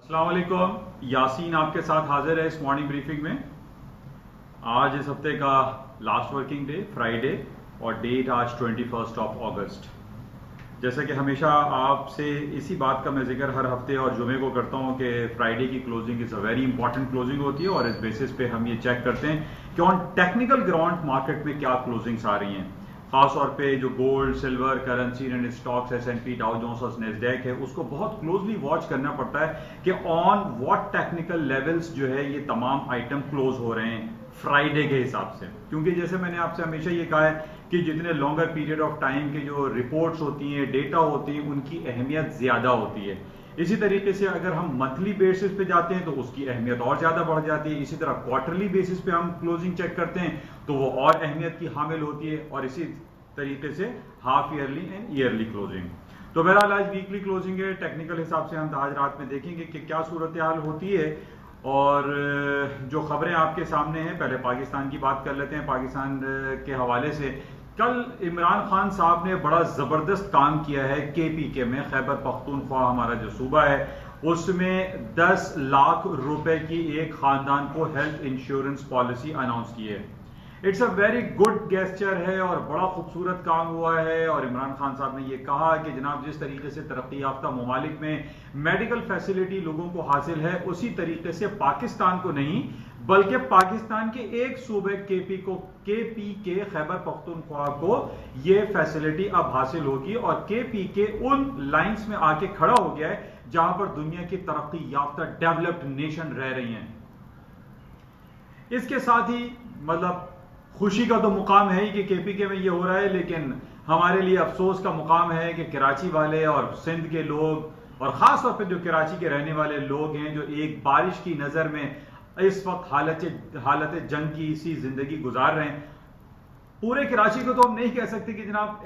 अस्सलाम वालेकुम, यासीन आपके साथ हाजिर है इस मॉर्निंग ब्रीफिंग में। आज इस हफ्ते का लास्ट वर्किंग डे फ्राइडे और डेट आज 21 अगस्त। जैसा कि हमेशा आपसे इसी बात का मैं जिक्र हर हफ्ते और जुमे को करता हूं कि फ्राइडे की closing is a very important closing होती है और इस बेसिस पे हम ये चेक करते हैं कि ऑन टेक्निकल ग्राउंड मार्केट में क्या क्लोजिंग्स आ रही हैं। खासतौर पे जो gold, silver, currency and stocks, S&P, Dow Jones और नेस्डैक है, उसको बहुत क्लोजली वॉच करना पड़ता है कि ऑन व्हाट टेक्निकल लेवल्स जो है ये तमाम आइटम क्लोज हो रहे हैं फ्राइडे के हिसाब से। क्योंकि जैसे मैंने आपसे हमेशा ये कहा है कि जितने लॉन्गर पीरियड ऑफ टाइम के जो रिपोर्ट्स होती हैं, डेटा होती हैं, उनकी अहमियत ज्यादा होती है। इसी तरीके से अगर हम मंथली बेसिस पे जाते हैं तो उसकी अहमियत और ज्यादा बढ़ जाती है। इसी तरह क्वार्टरली बेसिस पे हम क्लोजिंग चेक करते हैं तो वो और अहमियत की हामिल होती है, और इसी तरीके से half yearly and yearly closing. तो बहरहाल आज वीकली क्लोजिंग है। टेक्निकल हिसाब से हम आज रात में देखेंगे कि क्या सूरत हाल होती है और जो खबरें आपके सामने हैं। पहले पाकिस्तान की बात कर लेते हैं। पाकिस्तान के हवाले से कल इमरान खान साहब ने बड़ा जबरदस्त काम किया है KPK में। खैबर पख्तूनख्वा हमारा जो सूबा है उसमें 10 लाख रुपए की एक खानदान को हेल्थ इंश्योरेंस पॉलिसी अनाउंस की है। It's a very good gesture है और बड़ा खूबसूरत काम हुआ है। और इमरान खान साहब ने यह कहा कि जनाब जिस तरीके से तरक्की याफ्ता ममालिक में मेडिकल फैसिलिटी लोगों को हासिल है, उसी तरीके से पाकिस्तान को नहीं बल्कि पाकिस्तान के एक सूबे KPK खैबर पख्तूनख्वा को यह फैसिलिटी अब हासिल होगी। और KPK उन लाइंस में आके खड़ा हो गया है जहां पर दुनिया की तरक्की याफ्ता डेवलप्ड नेशन रह रही हैं। इसके साथ ही मतलब खुशी का तो मुकाम है ही कि KPK में ये हो रहा है, लेकिन हमारे लिए अफसोस का मुकाम है कि कराची वाले और सिंध के लोग और खास तौर पे जो कराची के रहने वाले लोग हैं, जो एक बारिश की नजर में इस वक्त हालत जंग की सी जिंदगी गुजार रहे हैं। पूरे कराची को तो हम नहीं कह सकते कि जनाब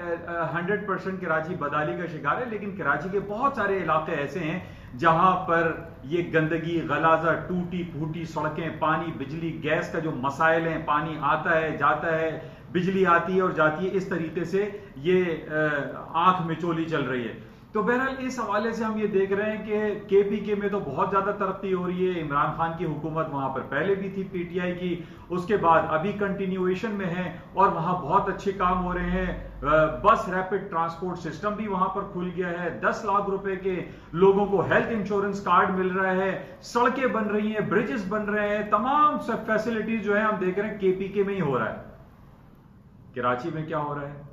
100% कराची बदहाली का शिकार है, लेकिन कराची के बहुत सारे इलाके ऐसे हैं जहां पर ये गंदगी, गलाजा, टूटी फूटी सड़कें, पानी, बिजली, गैस का जो मसाइल हैं, पानी आता है जाता है, बिजली आती है और जाती है, इस तरीके से ये आंख मिचोली चल रही है। तो बहरहाल इस हवाले से हम ये देख रहे हैं कि KPK में तो बहुत ज्यादा तरक्की हो रही है। इमरान खान की हुकूमत वहां पर पहले भी थी PTI की, उसके बाद अभी कंटिन्यूएशन में है और वहां बहुत अच्छे काम हो रहे हैं। बस रैपिड ट्रांसपोर्ट सिस्टम भी वहां पर खुल गया है। 10 लाख रुपए के लोगों को हेल्थ इंश्योरेंस कार्ड मिल रहा है, सड़कें बन रही हैं, ब्रिजेस बन रहे हैं, तमाम सब फैसिलिटीज जो है हम देख रहे हैं KPK में ही हो रहा है। कराची में क्या हो रहा है,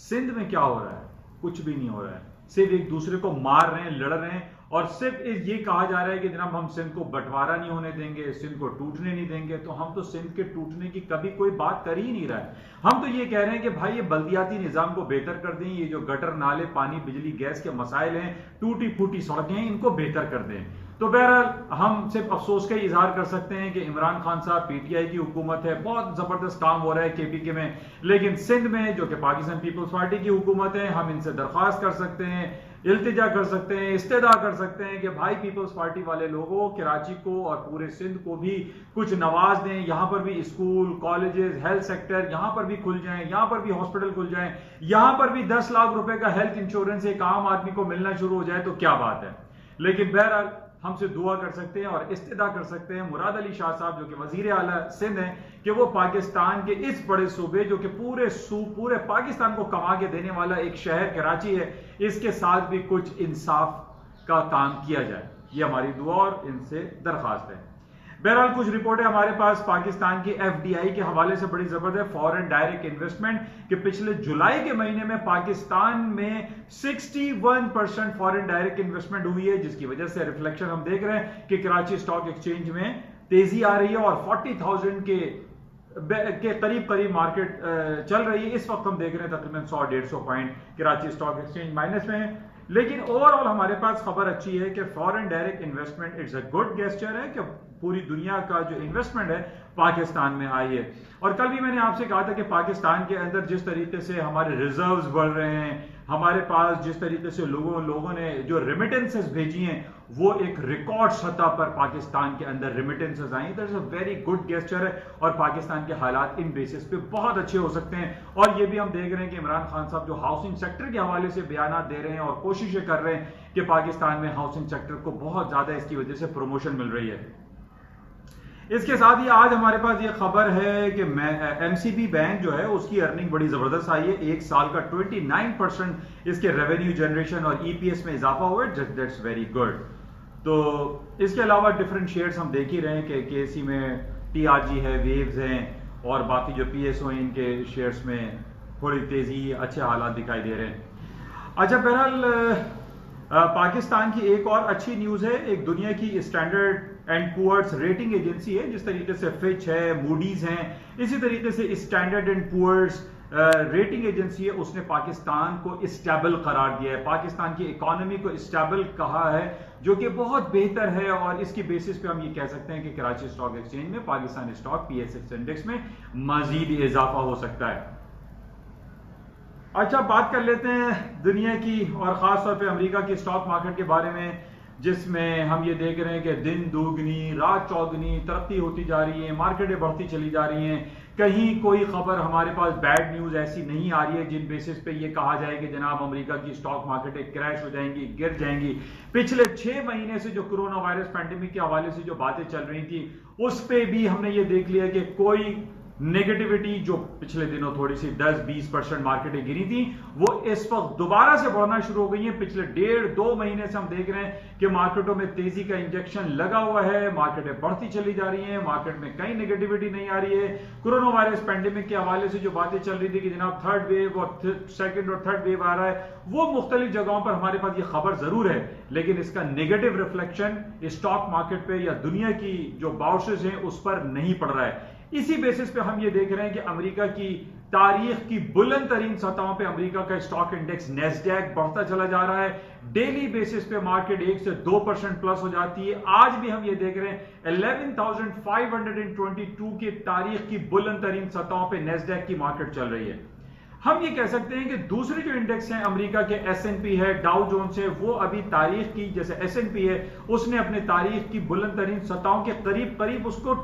सिंध में क्या हो रहा है? कुछ भी नहीं हो रहा है। सिर्फ एक दूसरे को मार रहे हैं, लड़ रहे हैं और सिर्फ ये कहा जा रहा है कि जनाब हम सिंध को बंटवारा नहीं होने देंगे, सिंध को टूटने नहीं देंगे। तो हम तो सिंध के टूटने की कभी कोई बात कर ही नहीं रहा है। हम तो ये कह रहे हैं कि भाई ये बल्दियाती निजाम को बेहतर कर दें, ये जो गटर नाले, पानी, बिजली, गैस के मसाइल हैं, टूटी फूटी सड़कें हैं, इनको बेहतर कर दें। तो बहरहाल हम सिर्फ अफसोस का इजहार कर सकते हैं कि इमरान खान साहब PTI की हुकूमत है, बहुत जबरदस्त काम हो रहा है KPK में, लेकिन सिंध में जो कि पाकिस्तान पीपल्स पार्टी की हुकूमत है, हम इनसे दरख्वास्त कर सकते हैं, इल्तिजा कर सकते हैं, इस्तेदा कर सकते हैं कि भाई पीपल्स पार्टी वाले लोगों, कराची को और पूरे सिंध को भी कुछ नवाज दें। यहां पर भी स्कूल, कॉलेजेस, हेल्थ सेक्टर यहां पर भी खुल जाएं, यहां पर भी हॉस्पिटल खुल जाएं, यहां पर भी 10 लाख रुपए का हेल्थ इंश्योरेंस एक आम आदमी को मिलना शुरू हो जाए तो क्या बात है। लेकिन बहरहाल हमसे दुआ कर सकते हैं और इस्तेदा कर सकते हैं मुराद अली शाह साहब जो कि वजीर आला सिंध हैं कि वो पाकिस्तान के इस बड़े सूबे जो कि पूरे पाकिस्तान को कमा के देने वाला एक शहर कराची है, इसके साथ भी कुछ इंसाफ का काम किया जाए। ये हमारी दुआ और इनसे दरखास्त है। बहरहाल कुछ रिपोर्टें हमारे पास पाकिस्तान की FDI के हवाले से बड़ी जबरदस्त। फॉरेन डायरेक्ट इन्वेस्टमेंट के पिछले जुलाई के महीने में पाकिस्तान में 61% फॉरेन डायरेक्ट इन्वेस्टमेंट हुई है, जिसकी वजह से रिफ्लेक्शन हम देख रहे हैं कि कराची स्टॉक एक्सचेंज में तेजी आ रही है और 40,000 के करीब मार्केट चल रही है। इस वक्त हम देख रहे हैं तकरीबन 100-150 point Karachi stock exchange minus में है। लेकिन ओवरऑल हमारे पास खबर अच्छी है कि foreign direct investment it's a good gesture है कि पूरी दुनिया का जो इन्वेस्टमेंट है पाकिस्तान में आई है। और कल भी मैंने आपसे कहा था कि पाकिस्तान के अंदर जिस तरीके से हमारे रिजर्व्स बढ़ रहे हैं, हमारे पास जिस तरीके से लोगों ने जो रेमिटेंसेस भेजी हैं वो एक रिकॉर्ड सतह पर पाकिस्तान के अंदर remittances I, that is a very good gesture है और पाकिस्तान के हालात इन बेसिस पे बहुत अच्छे हो सकते हैं। और ये भी हम देख रहे हैं कि इमरान खान साहब जो हाउसिंग सेक्टर के हवाले से बयान दे रहे हैं और कोशिशें कर रहे हैं कि पाकिस्तान में हाउसिंग सेक्टर को बहुत ज्यादा इसकी वजह से प्रमोशन मिल रही है। इसके साथ ही आज हमारे पास ये खबर है कि एमसीबी बैंक जो है उसकी अर्निंग बड़ी जबरदस्त आई है, एक साल का 29% इसके रेवेन्यू जनरेशन और ईपीएस में इजाफा हुआ है, दैट्स वेरी गुड। तो इसके अलावा डिफरेंट शेयर्स हम देख ही रहे हैं कि केसी में टीआरजी है, वेव्स हैं और बाकी जो पीएसओ इनके शेयर्स में थोड़ी तेजी, अच्छे हालात दिखाई दे रहे हैं। अच्छा, बहरहाल पाकिस्तान की एक और अच्छी न्यूज है, एक दुनिया की Standard and Poor's rating agency है, जिस तरीके से फिच है, मूडीज हैं, इसी तरीके से Standard and Poor's rating agency है, उसने पाकिस्तान को स्टेबल करार दिया है, पाकिस्तान की इकोनॉमी को स्टेबल कहा है, जो कि बहुत बेहतर है। और इसकी बेसिस पे हम ये कह सकते हैं कि कराची स्टॉक एक्सचेंज में पाकिस्तान स्टॉक पीएसएक्स इंडेक्स में मजीद इजाफा हो सकता है। अच्छा, बात कर लेते हैं दुनिया की और खास तौर पे अमेरिका की स्टॉक मार्केट के बारे में, जिसमें हम ये देख रहे हैं कि दिन दुगनी रात चौगनी तरक्की होती जा रही है, मार्केटें बढ़ती चली जा रही हैं। कहीं कोई खबर हमारे पास बैड न्यूज ऐसी नहीं आ रही है जिन बेसिस पे ये कहा जाए कि जनाब अमेरिका की स्टॉक मार्केटें क्रैश हो जाएंगी, गिर जाएंगी। पिछले 6 महीने से जो कोरोना वायरस पैंडेमिक के हवाले से जो बातें चल रही थी उस पे भी हमने ये देख लिया कि कोई नेगेटिविटी जो पिछले दिनों थोड़ी सी 10-20% मार्केटें गिरी थी वो इस वक्त दोबारा से बढ़ना शुरू हो गई है। पिछले 1.5-2 महीने से हम देख रहे हैं कि मार्केटों में तेजी का इंजेक्शन लगा हुआ है, मार्केटें बढ़ती चली जा रही हैं, मार्केट में कहीं नेगेटिविटी नहीं आ रही है। कोरोना वायरस पैंडेमिक के हवाले से जो बातें चल रही थी कि जनाब थर्ड वेव और सेकंड और थर्ड वेव आ रहा है, वो मुख्तलिफ जगहों पर हमारे पास ये खबर जरूर है, लेकिन इसका नेगेटिव रिफ्लेक्शन स्टॉक मार्केट पे या दुनिया की जो बाउंसेस हैं उस पर नहीं पड़ रहा है। इसी बेसिस पे हम ये देख रहे हैं कि अमेरिका की तारीख की बुलंद तरीन सतहों पे अमेरिका का स्टॉक इंडेक्स नेस्डैक बढ़ता चला जा रहा है। डेली बेसिस पे मार्केट 1 से 2% प्लस हो जाती है। आज भी हम ये देख रहे हैं 11,522 की तारीख की बुलंद तरीन सतहों पे नेस्डैक की मार्केट चल रही है। हम ये कह सकते हैं कि दूसरे जो इंडेक्स हैं अमेरिका के S&P है, डाउ जोन्स है, वो अभी तारीख की, जैसे S&P है उसने अपने तारीख की बुलंद तरीन सतहों के करीब करीब उसको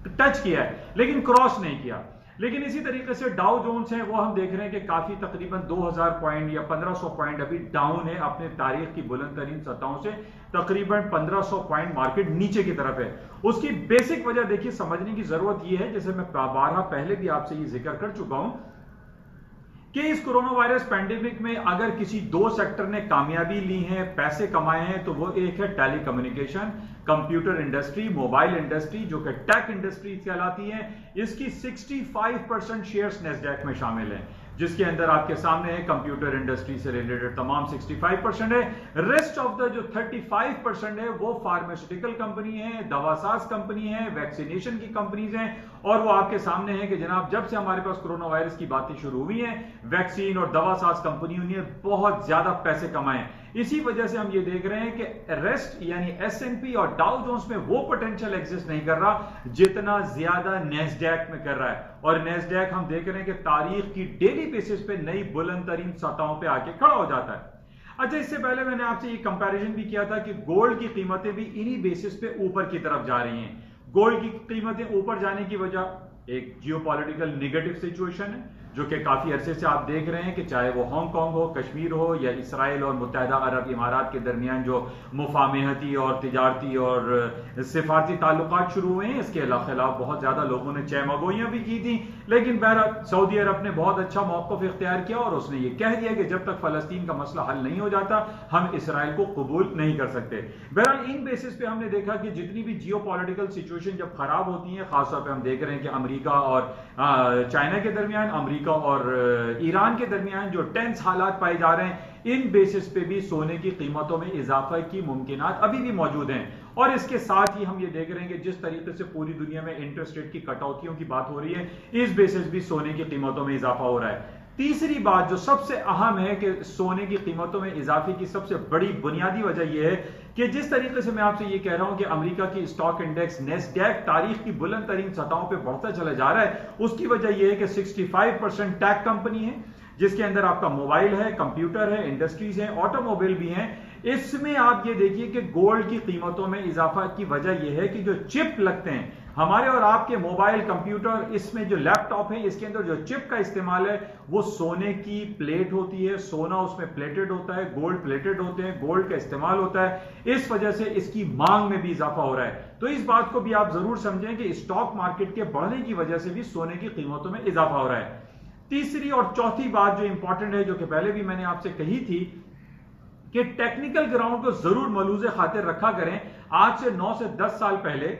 टच किया है लेकिन क्रॉस नहीं किया। लेकिन इसी तरीके से डाउ जोन्स है वो हम देख रहे हैं कि काफी तकरीबन 2000 पॉइंट या 1500 पॉइंट अभी डाउन है अपने तारीख की बुलंद तरीन सतहों से, तकरीबन 1500 पॉइंट मार्केट नीचे की तरफ है। उसकी बेसिक वजह देखिए समझने की जरूरत यह है, जैसे मैं बारहा पहले भी आपसे ये जिक्र कर चुका हूं कि इस कोरोना वायरस पैंडेमिक में अगर किसी 2 सेक्टर ने कामयाबी ली है, पैसे कमाए हैं, तो वो एक है telecommunication, computer industry, mobile industry जो कि टेक इंडस्ट्री कहलाती है। इसकी 65% शेयर्स नेस्डैक में शामिल हैं, जिसके अंदर आपके सामने है कंप्यूटर इंडस्ट्री से रिलेटेड तमाम 65% है। रेस्ट ऑफ द जो 35% है वो फार्मास्यूटिकल कंपनी है, दवासाज कंपनी है, वैक्सीनेशन की कंपनीज हैं। और वो आपके सामने है कि जनाब जब से हमारे पास कोरोना वायरस की बातें शुरू हुई हैं, वैक्सीन और दवासाज कंपनियों ने बहुत ज्यादा पैसे कमाए। इसी वजह से हम ये देख रहे हैं कि रेस्ट यानी S&P और डाउ जोन्स में वो पोटेंशियल एग्जिस्ट नहीं कर रहा जितना ज्यादा नेस्डैक में कर रहा है। और नेस्डैक हम देख रहे हैं कि तारीख की डेली बेसिस पे नई बुलंद तरीन सतहों पे आके खड़ा हो जाता है। अच्छा, इससे पहले मैंने आपसे ये कंपैरिजन भी किया था कि गोल्ड की कीमतें भी इन्हीं बेसिस पे ऊपर की तरफ जा रही हैं। गोल्ड की कीमतें ऊपर जाने की वजह एक जियोपॉलिटिकल नेगेटिव सिचुएशन है जो कि काफी अरसे से आप देख रहे हैं कि चाहे वो हांगकांग हो, कश्मीर हो या इसराइल और मुत्तहदा अरब इमारात के दरमियान जो मुफाहमती और तिजारती और सिफारती ताल्लुकात शुरू हुए हैं, इसके खिलाफ बहुत ज्यादा लोगों ने चहमगोइयां भी की थी। लेकिन बहरहाल सऊदी अरब ने बहुत अच्छा मौक़िफ़ इख्तियार किया और उसने ये कह दिया कि जब तक फलस्तीन का मसला हल नहीं हो जाता हम इसराइल को कबूल नहीं कर सकते। बहरहाल इन बेसिस पे हमने देखा कि जितनी भी जियोपॉलिटिकल सिचुएशन जब खराब होती है, खासतौर पर हम देख रहे हैं कि अमेरिका और चाइना के दरमियान, अमेरिका और ईरान के दरमियान जो टेंस हालात पाए जा रहे हैं, इन बेसिस पे भी सोने की कीमतों में इजाफा की मुमकिनात अभी भी मौजूद हैं। और इसके साथ ही हम ये देख रहे हैं कि जिस तरीके से पूरी दुनिया में इंटरेस्ट रेट की कटौतियों की बात हो रही है, इस बेसिस भी सोने की कीमतों में इजाफा हो रहा है। तीसरी बात जो सबसे अहम है कि सोने की कीमतों में इजाफे की सबसे बड़ी बुनियादी वजह यह है कि जिस तरीके से मैं आपसे ये कह रहा हूं कि अमेरिका की स्टॉक इंडेक्स नेस्डैक तारीख की बुलंद तरीन सतहों पे बढ़ता चला जा रहा है, उसकी वजह यह है कि 65% टेक कंपनी है, जिसके अंदर आपका मोबाइल है, कंप्यूटर है, इंडस्ट्रीज है, ऑटोमोबाइल भी हैं। इसमें आप ये देखिए कि गोल्ड की कीमतों में इजाफा की वजह यह है कि जो चिप लगते हैं हमारे और आपके मोबाइल, कंप्यूटर, इसमें जो लैपटॉप है इसके अंदर जो चिप का इस्तेमाल है वो सोने की प्लेट होती है, सोना उसमें प्लेटेड होता है, गोल्ड प्लेटेड होते हैं, गोल्ड का इस्तेमाल होता है। इस वजह से इसकी मांग में भी इजाफा हो रहा है। तो इस बात को भी आप जरूर समझें कि स्टॉक मार्केट के बढ़ने की वजह से भी सोने की कीमतों में इजाफा हो रहा है। तीसरी और चौथी बात जो इंपॉर्टेंट है, जो कि पहले भी मैंने आपसे कही थी, कि टेक्निकल ग्राउंड को जरूर मलूज़े खातिर रखा करें। आज से 9 से 10 साल पहले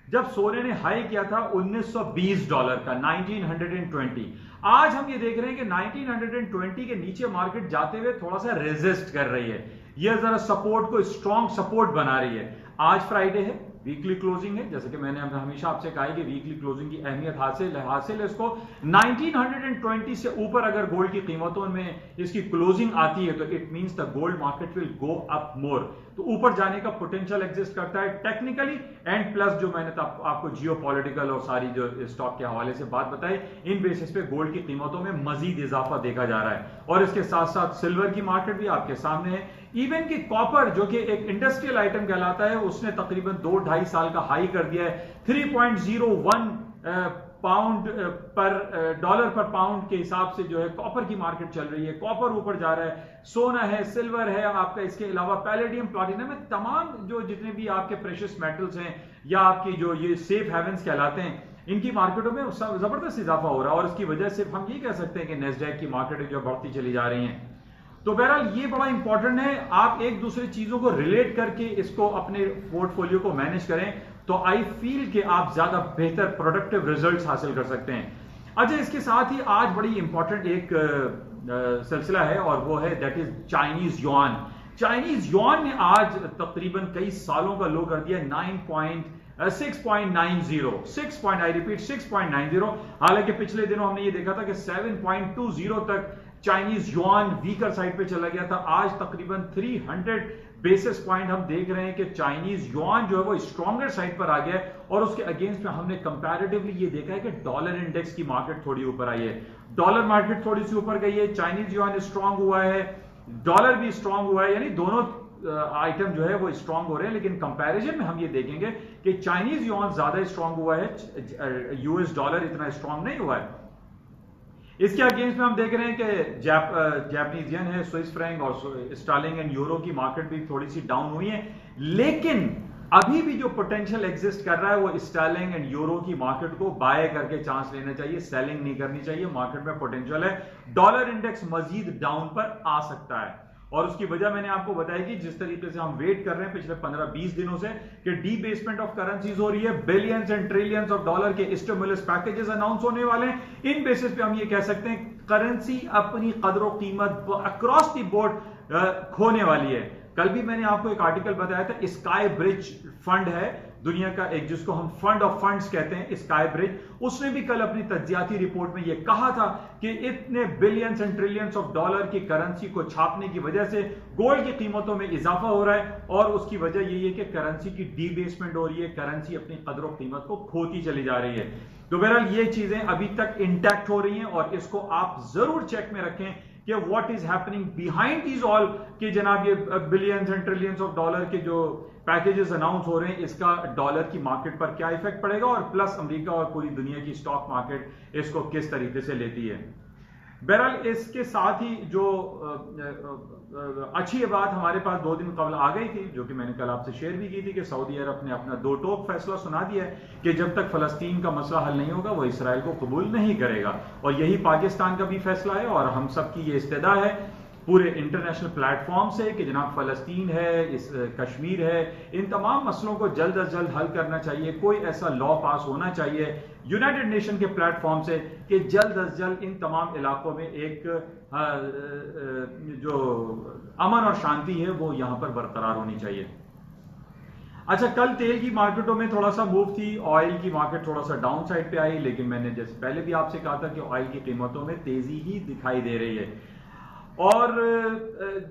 जब सोने ने हाई किया था $1920 का, 1920, आज हम ये देख रहे हैं कि 1920 के नीचे मार्केट जाते हुए थोड़ा सा रेजिस्ट कर रही है। ये जरा सपोर्ट को स्ट्रॉन्ग सपोर्ट बना रही है। आज फ्राइडे है, वीकली क्लोजिंग है, जैसे कि मैंने हमेशा आपसे कहा है कि वीकली क्लोजिंग की अहमियत हासिल है इसको। 1920 से ऊपर अगर गोल्ड की कीमतों में इसकी क्लोजिंग आती है तो it means the gold market will go up more. तो ऊपर जाने का पोटेंशियल एग्जिस्ट करता है टेक्निकली एंड प्लस जो मैंने आपको जियोपॉलिटिकल और सारी जो स्टॉक के हवाले से बात बताई, इन बेसिस पे गोल्ड की कीमतों में मजीद इजाफा देखा जा रहा है। और इसके साथ साथ सिल्वर की मार्केट भी आपके सामने है। इवन कि कॉपर जो कि एक इंडस्ट्रियल आइटम कहलाता है, उसने तकरीबन 2-2.5 साल का हाई कर दिया है। 3.01 पाउंड पर डॉलर पर पाउंड के हिसाब से जो है कॉपर की मार्केट चल रही है। कॉपर ऊपर जा रहा है, सोना है, सिल्वर है आपका, इसके अलावा पैलेडियम, प्लैटिनम है, तमाम जो जितने भी आपके प्रेशियस मेटल्स हैं या आपकी जो ये सेफ हेवन्स कहलाते हैं, इनकी मार्केटों में जबरदस्त इजाफा हो रहा है। और इसकी वजह से हम ये कह सकते हैं कि नेस्डैक की मार्केट जो बढ़ती चली जा रही है। तो बहरहाल ये बड़ा इंपॉर्टेंट है, आप एक दूसरे चीजों को रिलेट करके इसको अपने पोर्टफोलियो को मैनेज करें तो आई फील कि आप ज्यादा बेहतर प्रोडक्टिव रिजल्ट्स हासिल कर सकते हैं। अच्छा, इसके साथ ही आज बड़ी इंपॉर्टेंट एक सिलसिला है और वो है that is Chinese yuan. Chinese yuan ने आज तकरीबन कई सालों का लो कर दिया 6.90। हालांकि पिछले दिनों हमने ये देखा था कि 7.20 तक चाइनीज युआन वीकर साइड पे चला गया था। आज तकरीबन 300 बेसिस पॉइंट हम देख रहे हैं कि चाइनीज युआन जो है वो स्ट्रॉन्गर साइड पर आ गया है। और उसके अगेंस्ट में हमने कंपैरेटिवली ये देखा है कि डॉलर इंडेक्स की मार्केट थोड़ी ऊपर आई है। डॉलर मार्केट थोड़ी सी ऊपर गई है, चाइनीज युआन स्ट्रांग हुआ है, डॉलर भी स्ट्रांग हुआ है, यानी दोनों आइटम जो है वो स्ट्रांग हो रहे हैं। लेकिन कंपैरिजन में हम ये देखेंगे कि चाइनीज युआन ज्यादा स्ट्रांग हुआ है, यूएस डॉलर इतना स्ट्रांग नहीं हुआ है। इसके अगेंस्ट में हम देख रहे हैं कि जापानीज येन है, स्विस फ्रैंक और स्टर्लिंग एंड यूरो की मार्केट भी थोड़ी सी डाउन हुई है। लेकिन अभी भी जो पोटेंशियल एग्जिस्ट कर रहा है वो स्टर्लिंग एंड यूरो की मार्केट को बाय करके चांस लेना चाहिए, सेलिंग नहीं करनी चाहिए। मार्केट में पोटेंशियल है, डॉलर इंडेक्स मजीद डाउन पर आ सकता है। और उसकी वजह मैंने आपको बताई कि जिस तरीके से हम वेट कर रहे हैं पिछले 15-20 दिनों से कि डीबेसमेंट ऑफ करेंसीज हो रही है, billions and trillions of dollar के स्टिमुलस पैकेजेस अनाउंस होने वाले हैं। इन बेसिस पे हम ये कह सकते हैं करेंसी अपनी कदर कीमत अक्रॉस द बोर्ड खोने वाली है। कल भी मैंने आपको एक आर्टिकल बताया था, स्काई ब्रिज फंड है दुनिया का एक, जिसको हम फंड ऑफ फंड्स कहते हैं, स्काई ब्रिज, उसने भी कल अपनी तज्जियाती रिपोर्ट में यह कहा था कि इतने billions and trillions of dollar की करेंसी को छापने की वजह से गोल्ड की कीमतों में इजाफा हो रहा है। और उसकी वजह यही है कि करेंसी की डीबेसमेंट हो रही है, करेंसी अपनी कदर कीमत को खोती चली जा रही है। तो बहरहाल ये चीजें अभी तक इंटैक्ट हो रही हैं और इसको आप जरूर चेक में रखें कि what is happening behind these all, कि जनाब ये billions and trillions of dollar के जो पैकेजेस अनाउंस हो रहे हैं इसका डॉलर की मार्केट पर क्या इफेक्ट पड़ेगा और प्लस अमेरिका और पूरी दुनिया की स्टॉक मार्केट इसको किस तरीके से लेती है। बहरहाल इसके साथ ही जो अच्छी बात हमारे पास 2 दिन कबल आ गई थी, जो कि मैंने कल आपसे शेयर भी की थी, कि सऊदी अरब ने अपना 2 टोक फैसला सुना दिया है कि जब तक फलस्तीन का मसला हल नहीं होगा वो इसराइल को कबूल नहीं करेगा। और यही पाकिस्तान का भी फैसला है और हम सब की ये इस्तेदा है पूरे इंटरनेशनल प्लेटफॉर्म से कि जनाब फलस्तीन है, इस कश्मीर है, इन तमाम मसलों को जल्द अज जल्द हल करना चाहिए। कोई ऐसा लॉ पास होना चाहिए यूनाइटेड नेशन के प्लेटफॉर्म से कि जल्द अज जल्द इन तमाम इलाकों में एक जो अमन और शांति है वो यहां पर बरकरार होनी चाहिए। अच्छा, कल तेल की मार्केटों में थोड़ा सा मूव थी, ऑयल की मार्केट थोड़ा सा डाउन साइड पे आई, लेकिन मैंने जैसे पहले भी आपसे कहा था कि ऑयल की कीमतों में तेजी ही दिखाई दे रही है। और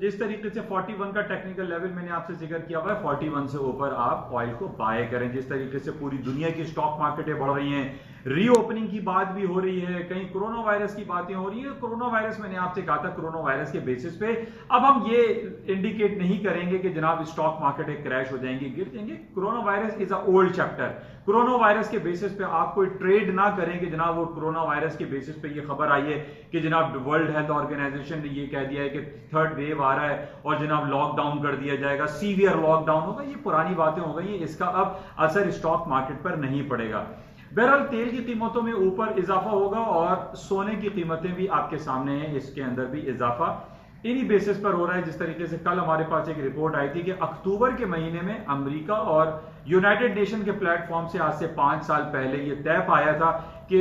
जिस तरीके से 41 का टेक्निकल लेवल मैंने आपसे जिक्र किया हुआ है, 41 से ऊपर आप ऑयल को बाय करें। जिस तरीके से पूरी दुनिया की स्टॉक मार्केटें बढ़ रही हैं, रीओपनिंग की बात भी हो रही है, कहीं कोरोना वायरस की बातें हो रही है। कोरोना वायरस मैंने आपसे कहा था, कोरोना वायरस के बेसिस पे अब हम ये इंडिकेट नहीं करेंगे कि जनाब स्टॉक मार्केट क्रैश हो जाएंगे, गिर जाएंगे। Corona virus is a old chapter. Corona virus के बेसिस पे आप कोई ट्रेड ना करें कि जनाब वो कोरोना वायरस के बेसिस पे ये खबर आई है कि जनाब वर्ल्ड हेल्थ ऑर्गेनाइजेशन ने ये कह दिया है कि थर्ड वेव आ रहा है और जनाब लॉकडाउन कर दिया जाएगा, सीवियर लॉकडाउन होगा। ये पुरानी बातें हो गई, इसका अब असर स्टॉक मार्केट पर नहीं पड़ेगा। बहरहाल तेल की कीमतों में ऊपर इजाफा होगा और सोने की कीमतें भी आपके सामने हैं, इसके अंदर भी इजाफा इन्हीं बेसिस पर हो रहा है। जिस तरीके से कल हमारे पास एक रिपोर्ट आई थी कि अक्टूबर के महीने में अमेरिका और यूनाइटेड नेशन के प्लेटफॉर्म से आज से 5 साल पहले ये तय पाया था कि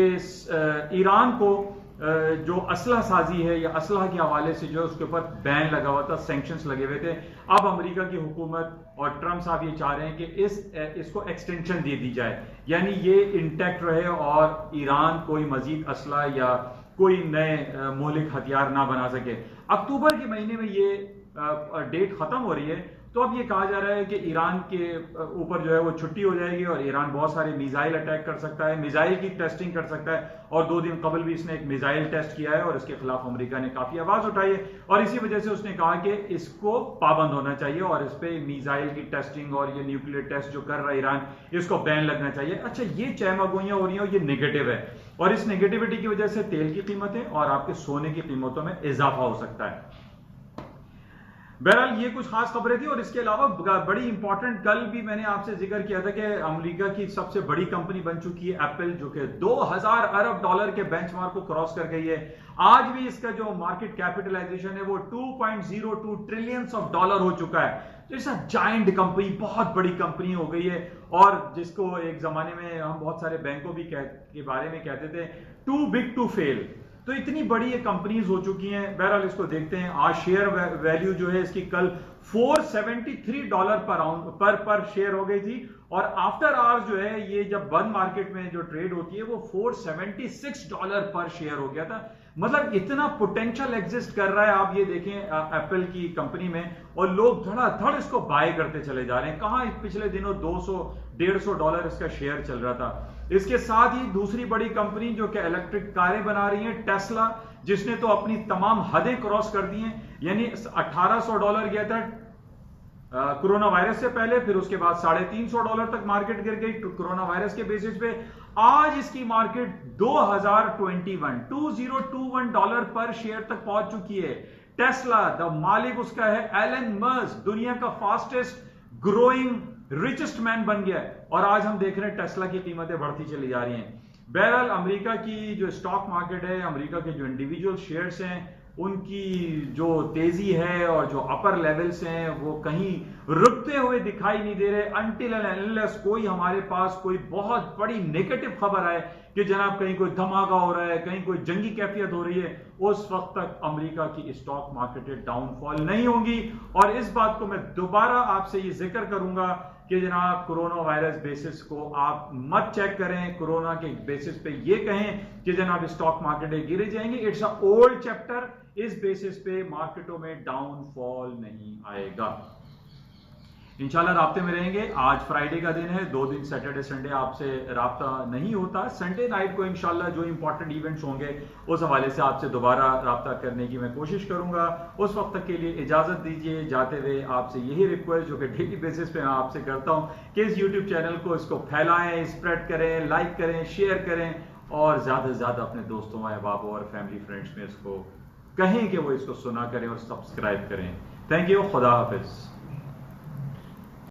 ईरान को जो असलह साजी है या असलह के हवाले से जो उसके ऊपर बैन लगा हुआ था, सैंक्शंस लगे हुए थे। अब अमेरिका की हुकूमत और ट्रंप साहब ये चाह रहे हैं कि इसको एक्सटेंशन दे दी जाए, यानी ये इंटैक्ट रहे और ईरान कोई मजीद असलह या कोई नए मौलिक हथियार ना बना सके। अक्टूबर के महीने में ये डेट खत्म हो रही है, तो अब ये कहा जा रहा है कि ईरान के ऊपर जो है वो छुट्टी हो जाएगी और ईरान बहुत सारे मिसाइल अटैक कर सकता है, मिसाइल की टेस्टिंग कर सकता है। और 2 दिन कबल भी इसने एक मिसाइल टेस्ट किया है और इसके खिलाफ अमेरिका ने काफी आवाज उठाई है और इसी वजह से उसने कहा कि इसको पाबंद होना चाहिए और इस पे मिसाइल की टेस्टिंग और ये न्यूक्लियर टेस्ट जो कर रहा है ईरान, इसको बैन लगना चाहिए। अच्छा, ये चहमगोइयां हो रही हैं और ये नेगेटिव है और इस नेगेटिविटी की वजह से तेल की कीमतें और आपके सोने की कीमतों में इजाफा हो सकता है। बहरहाल ये कुछ खास खबरें थी और इसके अलावा बड़ी इंपॉर्टेंट, कल भी मैंने आपसे जिक्र किया था कि अमेरिका की सबसे बड़ी कंपनी बन चुकी है एप्पल, जो कि 2000 अरब डॉलर के बेंचमार्क को क्रॉस कर गई है। आज भी इसका जो मार्केट कैपिटलाइजेशन है वो 2.02 ट्रिलियन ऑफ डॉलर हो चुका है। तो इट्स अ जायंट कंपनी, बहुत बड़ी कंपनी हो गई है और जिसको एक जमाने में हम बहुत सारे बैंकों भी के बारे में कहते थे टू बिग टू फेल। तो इतनी बड़ी ये कंपनीज हो चुकी हैं। बहरहाल इसको देखते हैं। आज शेयर वैल्यू जो है इसकी कल $473 पर शेयर हो गई थी और आफ्टर आवर्स जो है ये जब बंद मार्केट में जो ट्रेड होती है वो $476 पर शेयर हो गया था। मतलब इतना पोटेंशियल एग्जिस्ट कर रहा है। आप ये देखें एप्पल की कंपनी में और लोग धड़ाधड़ इसको बाय करते चले जा रहे हैं। कहां पिछले दिनों $200-150 इसका शेयर चल रहा था। इसके साथ ही दूसरी बड़ी कंपनी जो कि इलेक्ट्रिक कारें बना रही है, टेस्ला, जिसने तो अपनी तमाम हदें क्रॉस कर दी हैं। यानी $1800 गया था कोरोना वायरस से पहले, फिर उसके बाद $350 तक मार्केट गिर गई कोरोना वायरस के बेसिस पे। आज इसकी मार्केट $2021 पर शेयर तक पहुंच चुकी है। टेस्ला, द मालिक उसका है एलन मस्क, दुनिया का फास्टेस्ट ग्रोइंग रिचेस्ट मैन बन गया है और आज हम देख रहे हैं टेस्ला की कीमतें बढ़ती चली जा रही हैं। बहरहाल अमेरिका की जो स्टॉक मार्केट है, अमेरिका के जो इंडिविजुअल शेयर्स हैं, उनकी जो तेजी है और जो अपर लेवल्स हैं वो कहीं रुकते हुए दिखाई नहीं दे रहे अनटिल एंड अनलेस कोई हमारे पास कोई बहुत बड़ी नेगेटिव खबर आए कि जनाब कहीं कोई धमाका हो रहा है, कहीं कोई जंगी कैफियत हो रही है। उस वक्त तक अमेरिका की स्टॉक मार्केट डाउनफॉल नहीं होंगी। और इस बात को मैं दोबारा आपसे ये जिक्र करूंगा कि जनाब कोरोना वायरस बेसिस को आप मत चेक करें। कोरोना के बेसिस पे ये कहें कि जनाब स्टॉक मार्केट गिरे जाएंगे, इट्स अ ओल्ड चैप्टर। इस बेसिस पे मार्केटों में डाउनफॉल नहीं आएगा। इंशाल्लाह राब्ते में रहेंगे। आज फ्राइडे का दिन है, 2 दिन सैटरडे संडे आपसे राब्ता नहीं होता। संडे नाइट को इंशाल्लाह जो इंपॉर्टेंट इवेंट्स होंगे उस हवाले से आपसे दोबारा राब्ता करने की मैं कोशिश करूंगा। उस वक्त तक के लिए इजाजत दीजिए। जाते हुए आपसे यही रिक्वेस्ट जो कि डेली बेसिस पे मैं आपसे करता हूं कि इस यूट्यूब चैनल को इसको फैलाएं, स्प्रेड करें, लाइक करें, शेयर करें और ज्यादा से ज्यादा अपने दोस्तों, अहबाबों और फैमिली फ्रेंड्स में इसको कहें कि वो इसको सुना करें और सब्सक्राइब करें। Thank you. खुदा हाफिज।